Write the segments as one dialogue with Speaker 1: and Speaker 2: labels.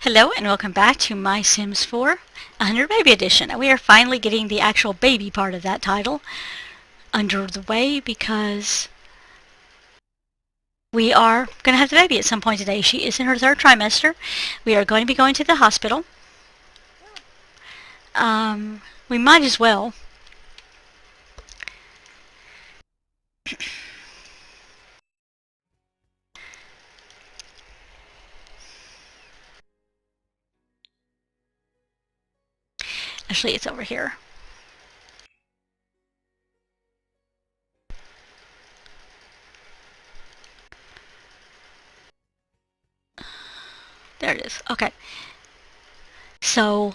Speaker 1: Hello and welcome back to My Sims 4 100 Baby Edition. And we are finally getting the actual baby part of that title under the way because we are going to have the baby at some point today. She is in her third trimester. We are going to be going to the hospital. We might as well. Actually, it's over here. There it is. Okay. So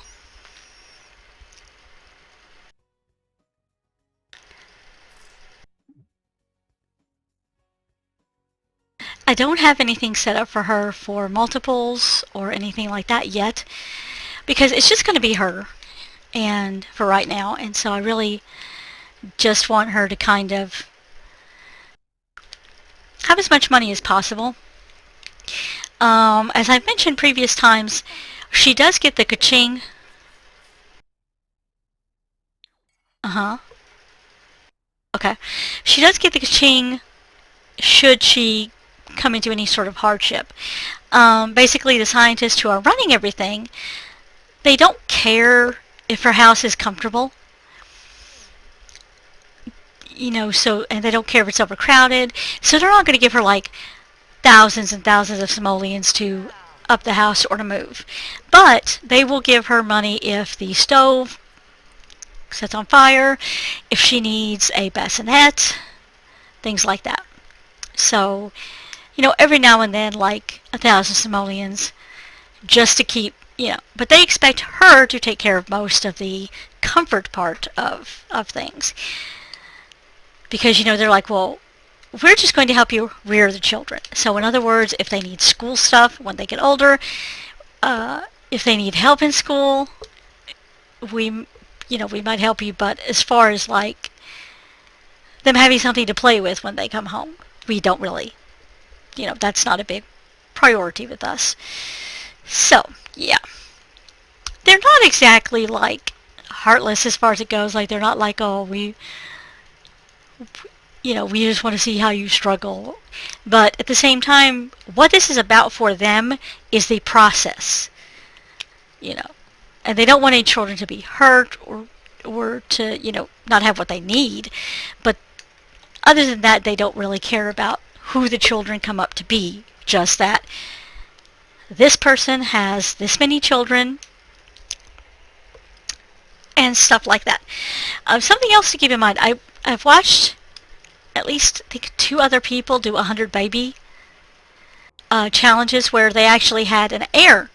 Speaker 1: I don't have anything set up for her for multiples or anything like that yet because it's just going to be her and for right now, and so I really just want her to kind of have as much money as possible. As I've mentioned previous times, she does get the ka-ching. Okay. She does get the ka-ching should she come into any sort of hardship. Basically, the scientists who are running everything, they don't care if her house is comfortable. You know, and they don't care if it's overcrowded. So they're not going to give her like thousands and thousands of simoleons to up the house or to move. But they will give her money if the stove sets on fire, if she needs a bassinet, things like that. So, you know, every now and then, like 1,000 simoleons, just to keep, you know. But they expect her to take care of most of the comfort part of things. Because, you know, they're like, well, we're just going to help you rear the children. So in other words, if they need school stuff when they get older, if they need help in school, we might help you. But as far as like them having something to play with when they come home, we don't really, you know, that's not a big priority with us. So, yeah. They're not exactly like heartless as far as it goes. Like they're not like, oh, we just want to see how you struggle. But at the same time, what this is about for them is the process, you know. And they don't want any children to be hurt or to, you know, not have what they need. But other than that, they don't really care about who the children come up to be. Just that this person has this many children and stuff like that. Something else to keep in mind, I've watched at least, I think, 2 other people do 100 baby challenges where they actually had an heir.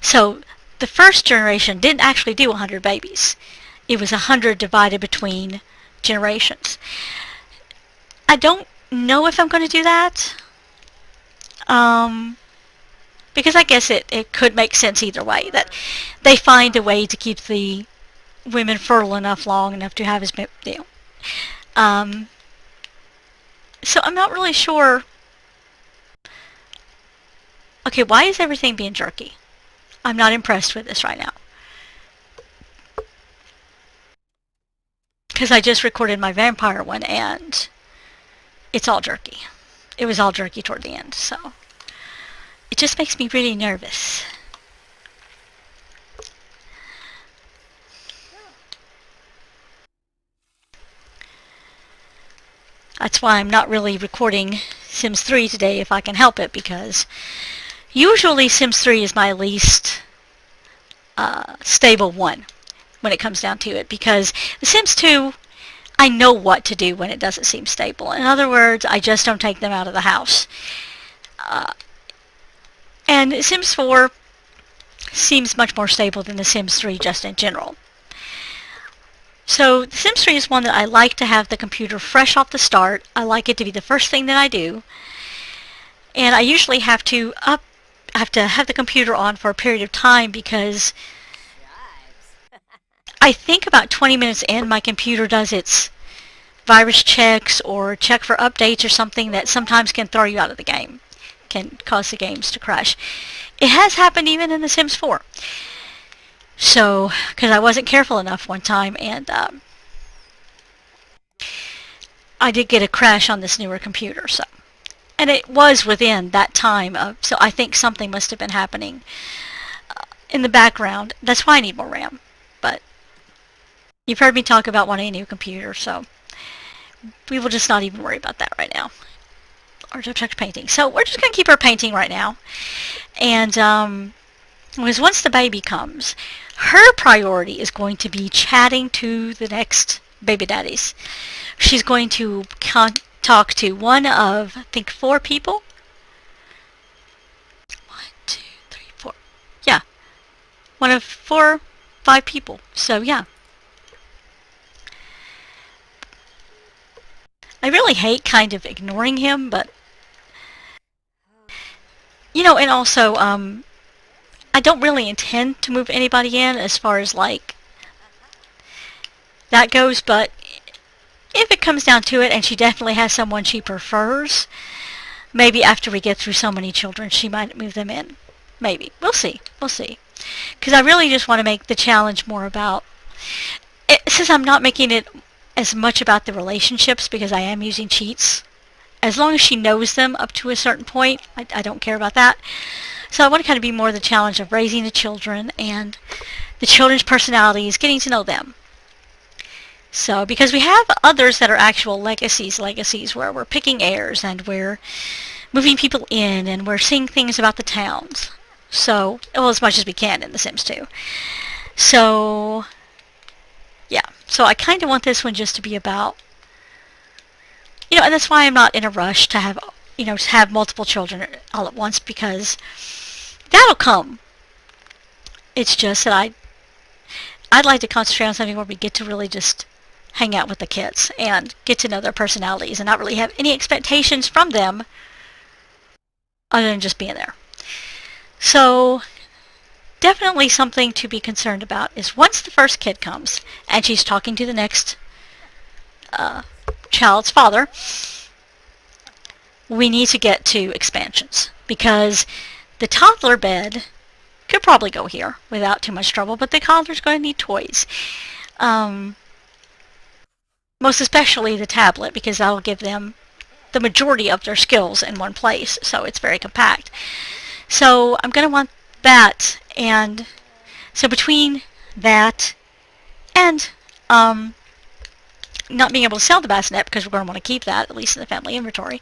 Speaker 1: So the first generation didn't actually do 100 babies. It was 100 divided between generations. I don't know if I'm going to do that. Because I guess it could make sense either way. That they find a way to keep the women fertile enough long enough to have as many, you know. So I'm not really sure. Okay, why is everything being jerky? I'm not impressed with this right now. Because I just recorded my vampire one and it's all jerky. It was all jerky toward the end, so it just makes me really nervous. That's why I'm not really recording Sims 3 today if I can help it, because usually Sims 3 is my least stable one when it comes down to it, because The Sims 2, I know what to do when it doesn't seem stable. In other words, I just don't take them out of the house. And Sims 4 seems much more stable than The Sims 3 just in general. So The Sims 3 is one that I like to have the computer fresh off the start. I like it to be the first thing that I do. And I usually have to have the computer on for a period of time because I think about 20 minutes in, my computer does its virus checks or check for updates or something that sometimes can throw you out of the game. can cause the games to crash. It has happened even in The Sims 4. So, because I wasn't careful enough one time, and I did get a crash on this newer computer. So, and it was within that time so I think something must have been happening in the background. That's why I need more RAM. But you've heard me talk about wanting a new computer, so we will just not even worry about that right now. Or touch painting. So we're just going to keep her painting right now. And because once the baby comes, her priority is going to be chatting to the next baby daddies. She's going to talk to one of, I think, 4 people. 1, 2, 3, 4. Yeah. One of 4, 5 people. So, yeah. I really hate kind of ignoring him, but you know, and also, I don't really intend to move anybody in as far as, like, that goes, but if it comes down to it and she definitely has someone she prefers, maybe after we get through so many children, she might move them in. Maybe. We'll see. We'll see. Because I really just want to make the challenge more about, since I'm not making it as much about the relationships because I am using cheats. As long as she knows them up to a certain point, I don't care about that. So I want to kind of be more the challenge of raising the children and the children's personalities, getting to know them. So, because we have others that are actual legacies where we're picking heirs and we're moving people in and we're seeing things about the towns. So, well, as much as we can in The Sims 2. So, yeah. So I kind of want this one just to be about, you know, and that's why I'm not in a rush to have, you know, to have multiple children all at once, because that'll come. It's just that I'd like to concentrate on something where we get to really just hang out with the kids and get to know their personalities and not really have any expectations from them other than just being there. So definitely something to be concerned about is once the first kid comes and she's talking to the next child's father, we need to get to expansions, because the toddler bed could probably go here without too much trouble, but the toddler's going to need toys. Most especially the tablet, because that'll give them the majority of their skills in one place, so it's very compact. So I'm going to want that, and so between that and not being able to sell the bassinet, because we're going to want to keep that, at least in the family inventory,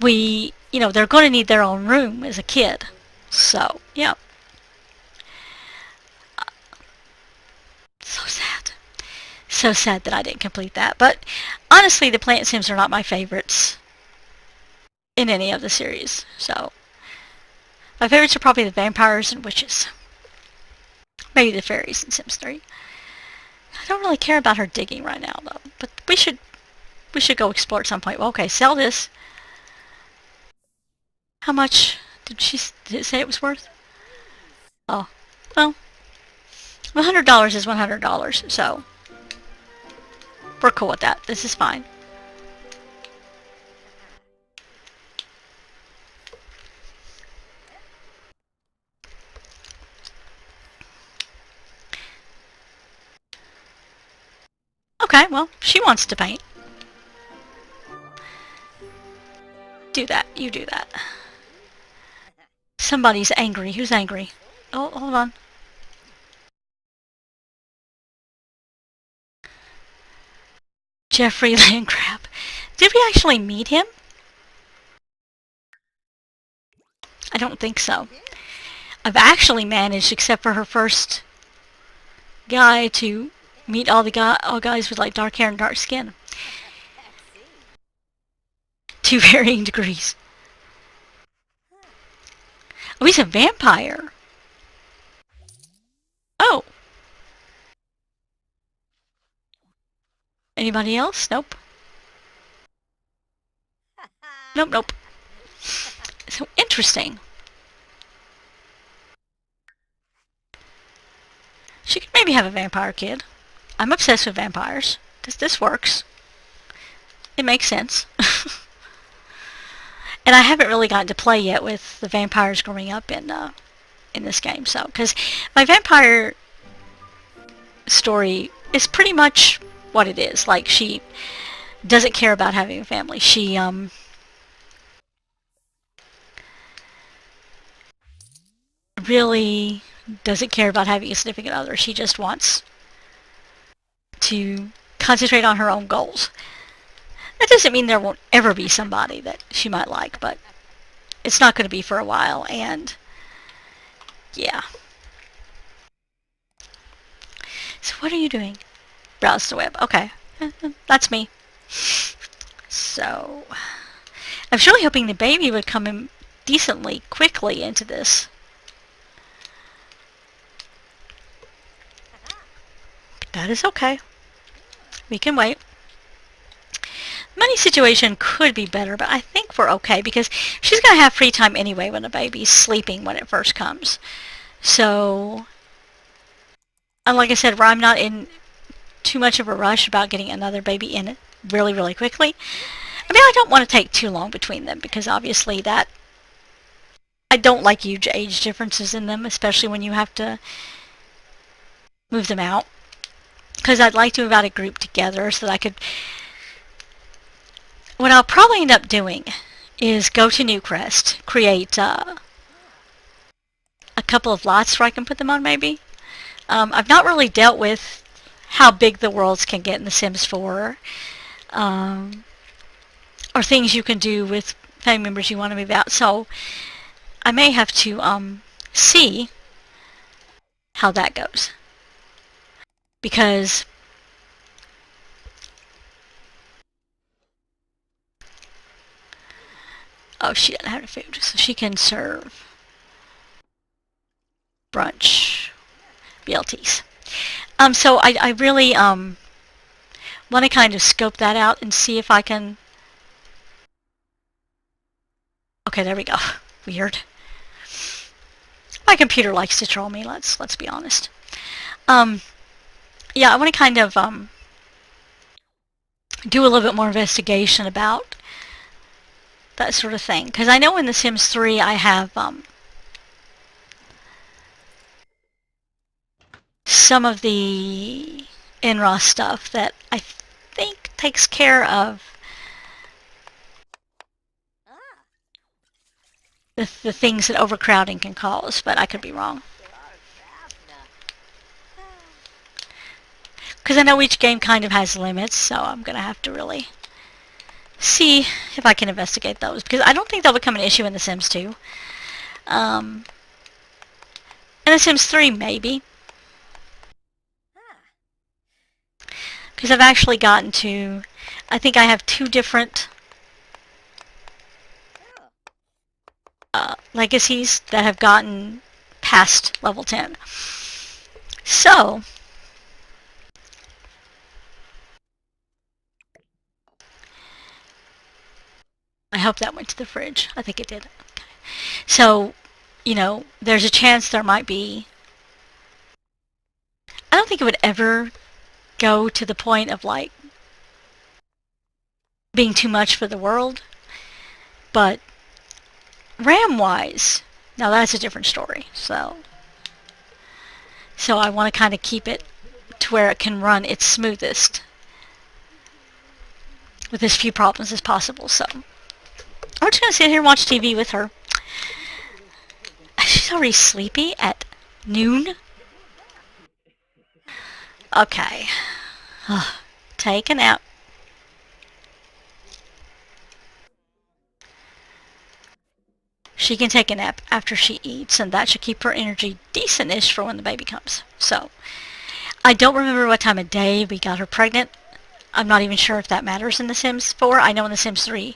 Speaker 1: you know, they're going to need their own room as a kid. So, yeah. So sad. So sad that I didn't complete that. But honestly, the Plant Sims are not my favorites in any of the series. So, my favorites are probably the vampires and witches. Maybe the fairies in Sims 3. I don't really care about her digging right now, though. But we should go explore at some point. Well, okay, sell this. How much did it say it was worth? Oh, well, $100 is $100, so we're cool with that. This is fine. Okay, well, she wants to paint. Do that. You do that. Somebody's angry. Who's angry? Oh, hold on. Jeffrey Landgrab. Did we actually meet him? I don't think so. I've actually managed, except for her first guy, to meet all guys with like dark hair and dark skin. To varying degrees. Oh, he's a vampire. Oh. Anybody else? Nope. Nope, nope. So interesting. She could maybe have a vampire kid. I'm obsessed with vampires. This works. It makes sense. And I haven't really gotten to play yet with the vampires growing up in this game. So, because my vampire story is pretty much what it is. Like, she doesn't care about having a family. She really doesn't care about having a significant other. She just wants to concentrate on her own goals. That doesn't mean there won't ever be somebody that she might like, but it's not going to be for a while, and yeah. So what are you doing? Browse the web. Okay. That's me. So, I'm really hoping the baby would come in decently quickly into this. But that is okay. We can wait. Money situation could be better, but I think we're okay because she's going to have free time anyway when the baby's sleeping when it first comes. So, and like I said, where I'm not in too much of a rush about getting another baby in really, really quickly. I mean, I don't want to take too long between them because obviously that I don't like huge age differences in them, especially when you have to move them out. Because I'd like to move out a group together so that I could... What I'll probably end up doing is go to Newcrest, create a couple of lots where I can put them on maybe. I've not really dealt with how big the worlds can get in The Sims 4. Or things you can do with family members you want to move out. So I may have to see how that goes. Because oh, she doesn't have any food, so she can serve brunch BLTs. So I really want to kind of scope that out and see if I can... Okay, there we go. Weird. My computer likes to troll me, let's be honest. Yeah, I want to kind of do a little bit more investigation about that sort of thing. Because I know in The Sims 3 I have some of the NROS stuff that I think takes care of the things that overcrowding can cause, but I could be wrong. Because I know each game kind of has limits, so I'm going to have to really see if I can investigate those. Because I don't think they'll become an issue in The Sims 2. In The Sims 3, maybe. Because I've actually gotten to... I think I have 2 different legacies that have gotten past level 10. So... I hope that went to the fridge. I think it did. Okay. So, you know, there's a chance there might be... I don't think it would ever go to the point of, like, being too much for the world. But RAM-wise, now that's a different story. So I want to kind of keep it to where it can run its smoothest with as few problems as possible. So I'm just going to sit here and watch TV with her. She's already sleepy at noon. Okay. Take a nap. She can take a nap after she eats, and that should keep her energy decent-ish for when the baby comes. So, I don't remember what time of day we got her pregnant. I'm not even sure if that matters in The Sims 4. I know in The Sims 3,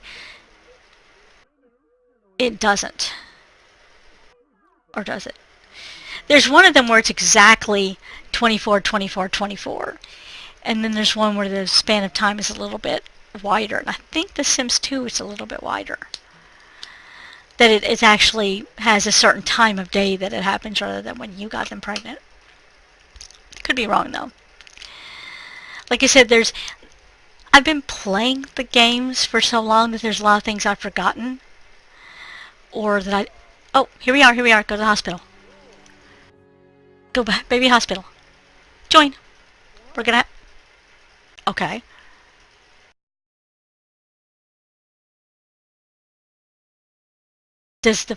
Speaker 1: it doesn't. Or does it? There's one of them where it's exactly 24, 24, 24. And then there's one where the span of time is a little bit wider. And I think The Sims 2 is a little bit wider. That it actually has a certain time of day that it happens rather than when you got them pregnant. Could be wrong, though. Like I said, I've been playing the games for so long that there's a lot of things I've forgotten. Or that I... Oh, here we are, here we are. Go to the hospital. Go, baby hospital. Join. We're gonna... Okay. Does the...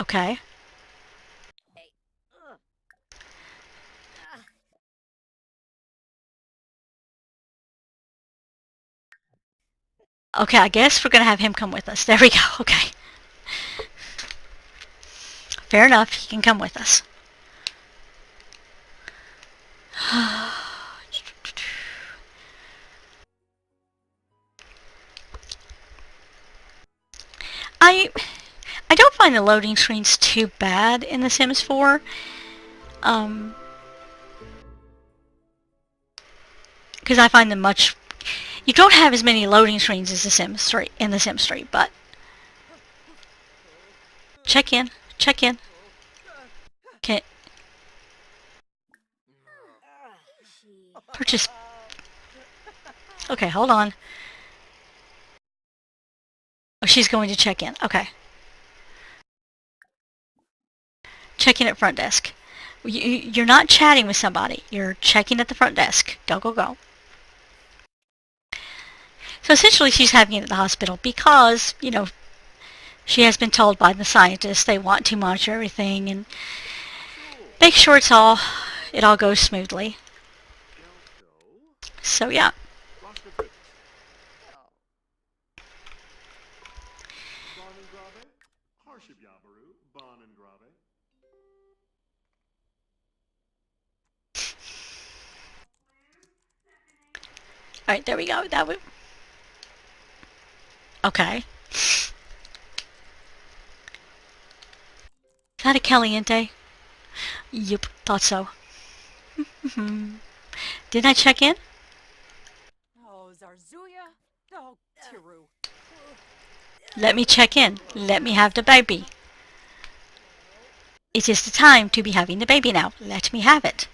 Speaker 1: Okay. Okay, I guess we're gonna have him come with us. There we go. Okay. Fair enough. He can come with us. I don't find the loading screens too bad in The Sims 4. Because I find them much... You don't have as many loading screens as The Sims 3, in The Sims 3, but... Check in. Check in. Okay. Purchase... Okay, hold on. Oh, she's going to check in. Okay. Check in at front desk. You're not chatting with somebody. You're checking at the front desk. Go, go, go. So essentially she's having it at the hospital because, you know, she has been told by the scientists they want to monitor everything and make sure it all goes smoothly. So yeah. Alright, there we go. That would... Okay. Is that a Caliente? Yep, thought so. Didn't I check in?
Speaker 2: Oh, Zarzuya. Oh, Tiru.
Speaker 1: Let me check in. Let me have the baby. It is the time to be having the baby now. Let me have it.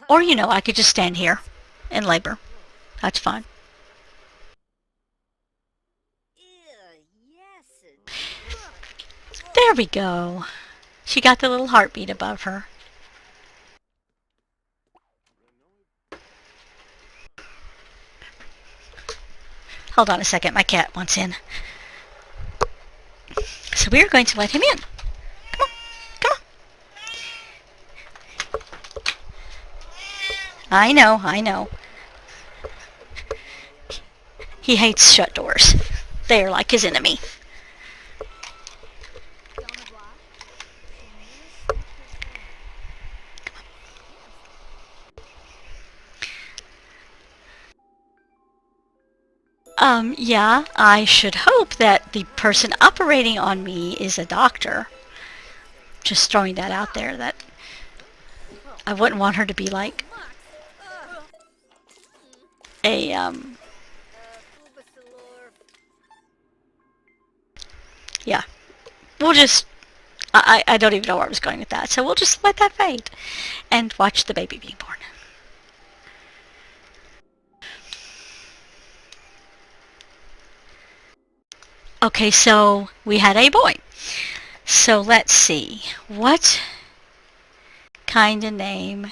Speaker 1: Or, you know, I could just stand here and labor. That's fine. There we go. She got the little heartbeat above her. Hold on a second, my cat wants in. So we are going to let him in. Come on, come on. I know, I know. He hates shut doors. They are like his enemy. Yeah, I should hope that the person operating on me is a doctor. Just throwing that out there, that I wouldn't want her to be like a, yeah. We'll just, I don't even know where I was going with that, so we'll just let that fade and watch the baby being born. Okay, so we had a boy. So let's see. What kind of name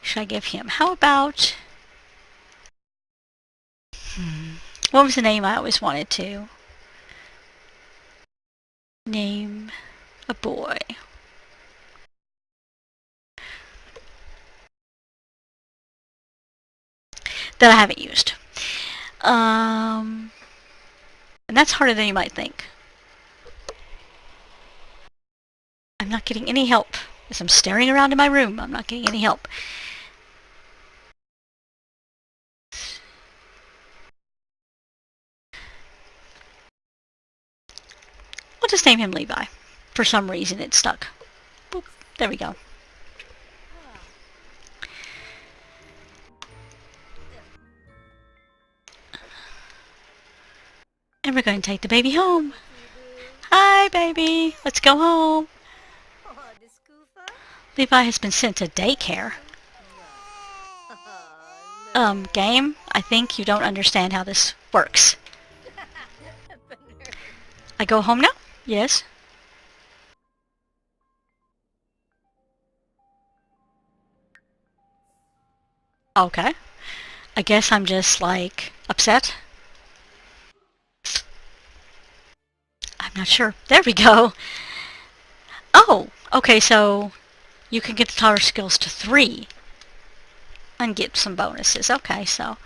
Speaker 1: should I give him? How about... What was the name I always wanted to name a boy? That I haven't used. And that's harder than you might think. I'm not getting any help. As I'm staring around in my room, I'm not getting any help. We'll just name him Levi. For some reason it stuck. Boop. There we go. And we're going to take the baby home. Hi, baby. Let's go home. Levi has been sent to daycare. Game, I think you don't understand how this works. I go home now? Yes. Okay. I guess I'm just, like, upset. I'm not sure. There we go. Oh, okay, so you can get the tower skills to 3 and get some bonuses. Okay, so...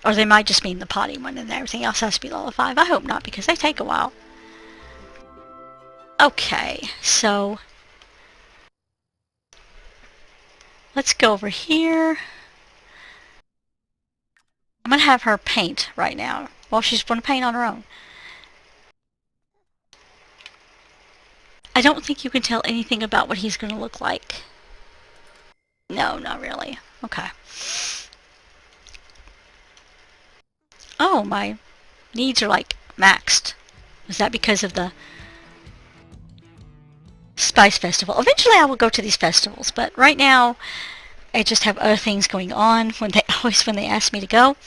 Speaker 1: Or they might just mean the potty one and everything else has to be level 5. I hope not, because they take a while. Okay, so... Let's go over here. I'm going to have her paint right now. Well, she's going to paint on her own. I don't think you can tell anything about what he's going to look like. No, not really. Okay. Oh, my needs are like maxed. Is that because of the Spice Festival? Eventually I will go to these festivals, but right now I just have other things going on when they ask me to go.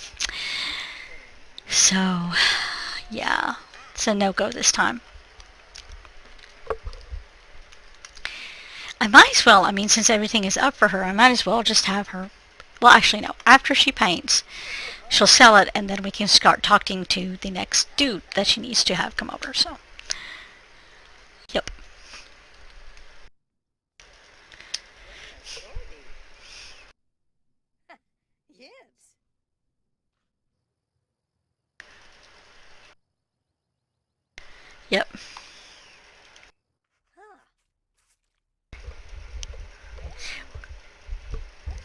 Speaker 1: So, yeah. It's a no-go this time. I might as well, I mean, since everything is up for her, I might as well just have her... Well, actually, no. After she paints, she'll sell it, and then we can start talking to the next dude that she needs to have come over, so... Yep. Yep.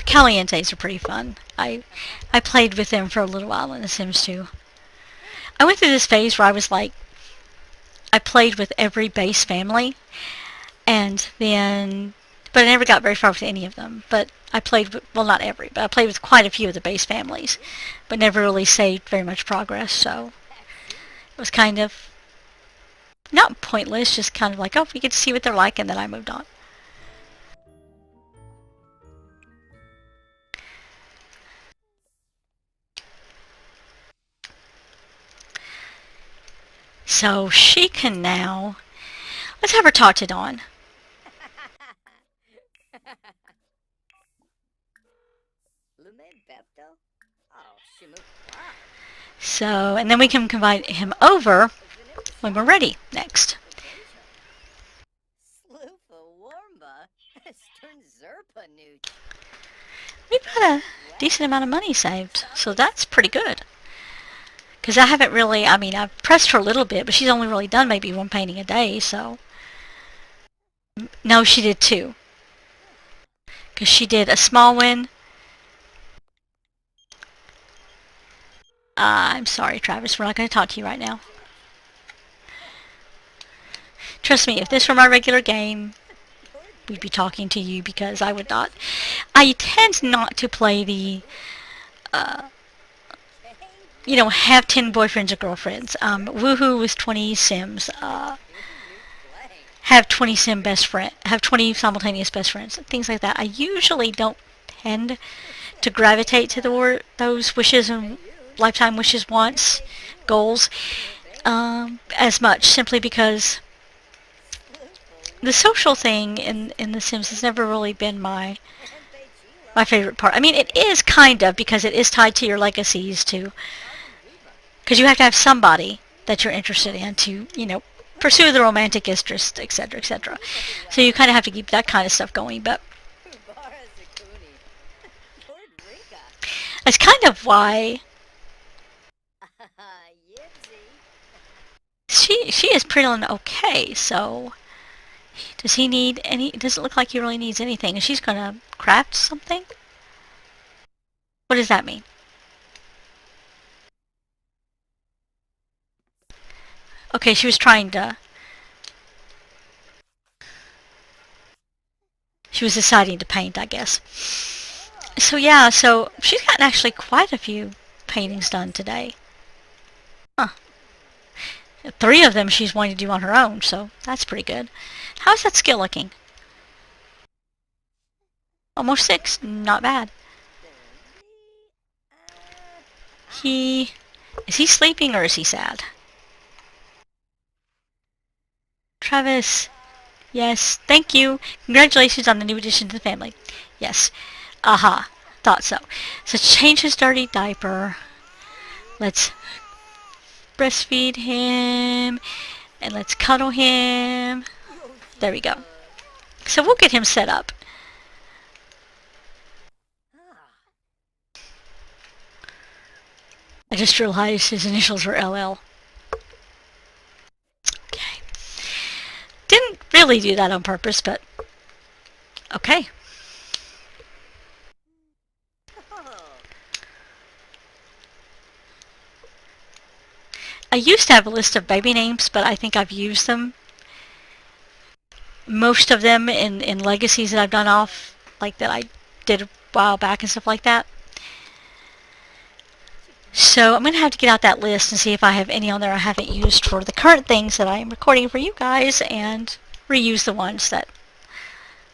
Speaker 1: Calientes are pretty fun. I played with them for a little while in The Sims 2. I went through this phase where I was like, I played with every base family, and then, but I never got very far with any of them. But I played with, well, not every, but I played with quite a few of the base families, but never really saved very much progress, so it was kind of, not pointless, just kind of like, oh, we get to see what they're like, and then I moved on. So she can now... Let's have her talk to Dawn. So, and then we can invite him over when we're ready next. We've got a decent amount of money saved, so that's pretty good. Because I haven't really, I mean, I've pressed her a little bit, but she's only really done maybe 1 painting a day, so... No, she did 2. Because she did a small one. I'm sorry, Travis, we're not going to talk to you right now. Trust me, if this were my regular game, we'd be talking to you, because I would not... I tend not to play the... you know, have 10 boyfriends or girlfriends. Woohoo with 20 Sims. Have 20 have 20 simultaneous best friends. Things like that. I usually don't tend to gravitate to those wishes and lifetime wishes, wants, goals, as much, simply because the social thing in The Sims has never really been my favorite part. I mean, it is kind of, because it is tied to your legacies too. Because you have to have somebody that you're interested in to, you know, pursue the romantic interest, etc., etc. So you kind of have to keep that kind of stuff going, but that's kind of why she is pretty okay, so does he need any, it doesn't look like he really needs anything, and she's gonna craft something? What does that mean? Okay, she was trying to... She was deciding to paint, I guess. So yeah, so she's gotten actually quite a few paintings done today. Huh. 3 of them she's wanting to do on her own, so that's pretty good. How's that skill looking? Almost 6. Not bad. He Is he sleeping or is he sad? Travis. Yes, thank you. Congratulations on the new addition to the family. Yes. Aha. Thought so. So change his dirty diaper. Let's breastfeed him. And let's cuddle him. There we go. So we'll get him set up. I just realized his initials were LL. Okay. Didn't really do that on purpose, but okay. I used to have a list of baby names, but I think I've used them. Most of them in legacies that I've done off, like that I did a while back and stuff like that. So I'm going to have to get out that list and see if I have any on there I haven't used for the current things that I'm recording for you guys and reuse the ones that,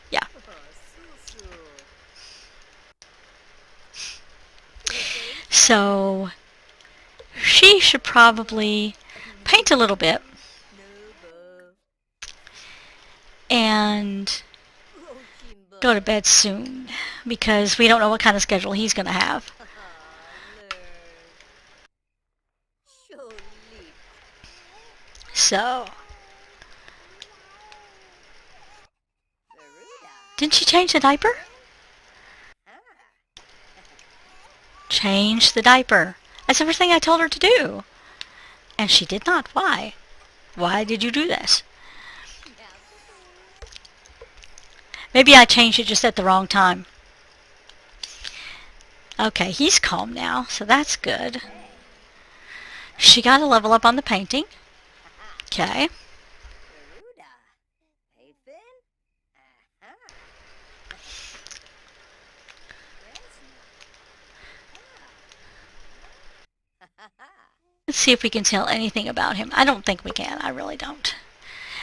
Speaker 1: yeah. So she should probably paint a little bit and go to bed soon because we don't know what kind of schedule he's going to have. So, didn't she change the diaper? Change the diaper. That's the first thing I told her to do. And she did not. Why? Why did you do this? Maybe I changed it just at the wrong time. Okay, he's calm now, so that's good. She got a level up on the painting. Okay. Let's see if we can tell anything about him. I don't think we can. I really don't.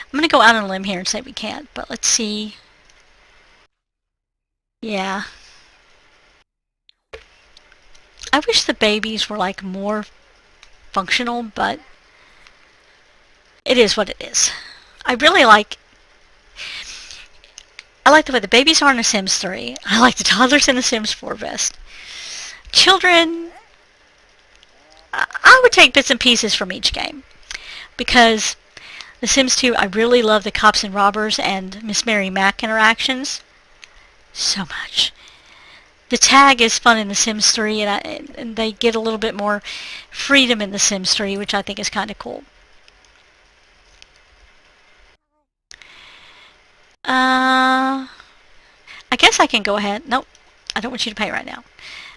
Speaker 1: I'm going to go out on a limb here and say we can't, but let's see. Yeah. I wish the babies were like more functional, but it is what it is. I like the way the babies are in The Sims 3. I like the toddlers in The Sims 4 best. Children, I would take bits and pieces from each game. Because The Sims 2, I really love the cops and robbers and Miss Mary Mac interactions. So much. The tag is fun in The Sims 3, and they get a little bit more freedom in The Sims 3, which I think is kind of cool. I guess I can go ahead. Nope, I don't want you to paint right now.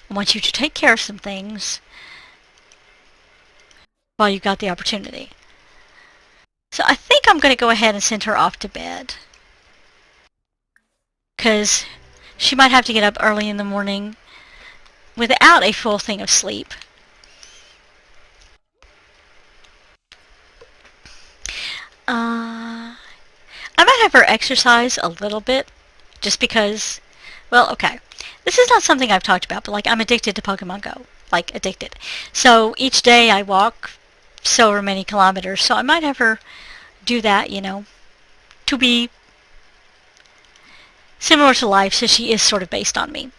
Speaker 1: I want you to take care of some things while you've got the opportunity. So I think I'm going to go ahead and send her off to bed. Because she might have to get up early in the morning without a full thing of sleep. I might have her exercise a little bit, just because, well, okay. This is not something I've talked about, but like I'm addicted to Pokemon Go. Like, addicted. So each day I walk so many kilometers, so I might have her do that, you know, to be similar to life, so she is sort of based on me.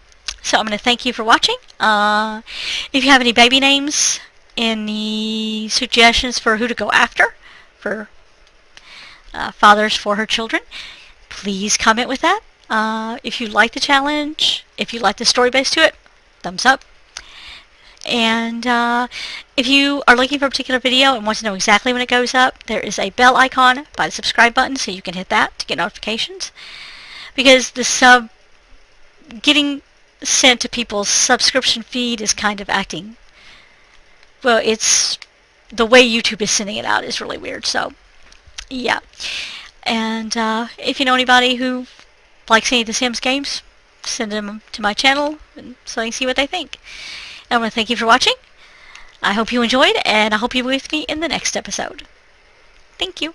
Speaker 1: So I'm going to thank you for watching. If you have any baby names, any suggestions for who to go after, for fathers for her children, please comment with that. If you like the challenge, if you like the story base to it, thumbs up. And if you are looking for a particular video and want to know exactly when it goes up, there is a bell icon by the subscribe button, so you can hit that to get notifications. Because the getting sent to people's subscription feed is kind of acting, well, it's the way YouTube is sending it out is really weird. So yeah. And if you know anybody who likes any of the Sims games, send them to my channel and so I can see what they think. And I want to thank you for watching. I hope you enjoyed, and I hope you'll be with me in the next episode. Thank you.